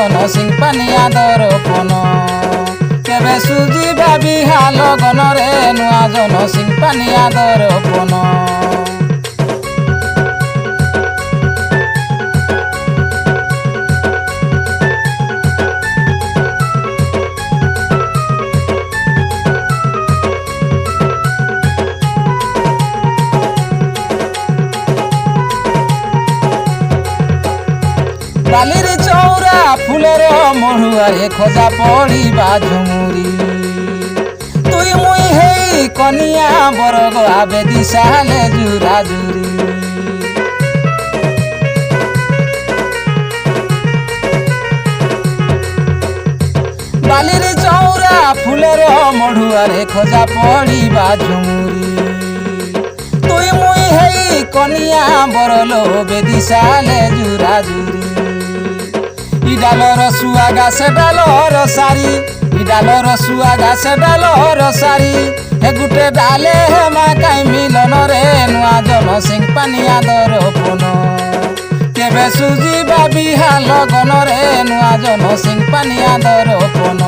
जन सिंह पानिया दर्पण केबे सुजिबा बिहा लगन रे नुआ जन सिंह पानिया दर्पण बालिर चौरा फुलर महुआरे खजा पड़िबा झुमुरी तुई मुई हेई कनिया बरग आबे दिशाले जुरा जुरी बालिर चौरा फुलर महुआरे खजा पड़िबा झुमुरी तुई मुई हेई कनिया बरलो बेदिशाले जुरा जुरी इडालर सुआगा से डालर सारी इडालर सुआगा से डालर सारी हे गुटे डाले हे मा काई मिलन रे नुआ जन सिंह पानिया दर्पण केबे सुजिबा बिहा लगन रे नुआ जन सिंह पानिया दर्पण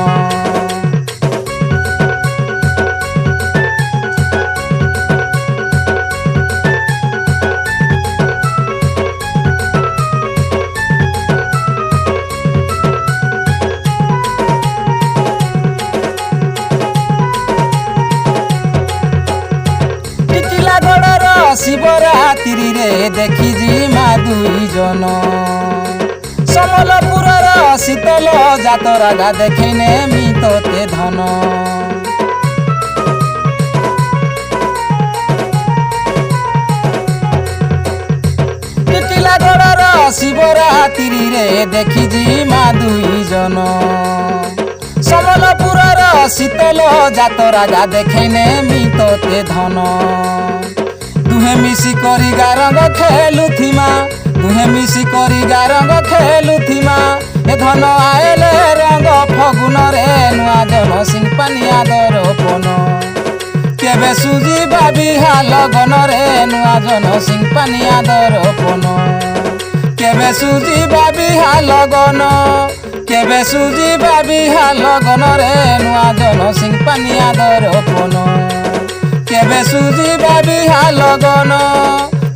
शिवरात्रि रे देखी जिमा दुई जन समलपुरर शीतल जातरा देखने मितते धन टिटिलागढ़र शिवरात्रि रे देखी जिमा दुई जन समलपुरर शीतल जातरा देखने मितते धन तुहे मिसी करी गारंग खेलुथिमा तुहे मिसी करी गारंग खेलुथिमा ए धन आएले रंग फगुन रे नुआ जन सिंह पानिया दर्पण केबे सुजिबा बिहा लगन रे नुआ जन सिंह पानिया दर्पण केबे सुजिबा बिहा लगन केबे सुजिबा बिहा लगन रे नुआ जन सिंह पानिया दर्पण केबे सुजिबा बिहा लगन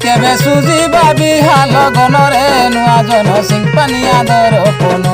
केबे सुजिबा बिहा लगन रे नुआ जन सिंह पानिया दर्पण।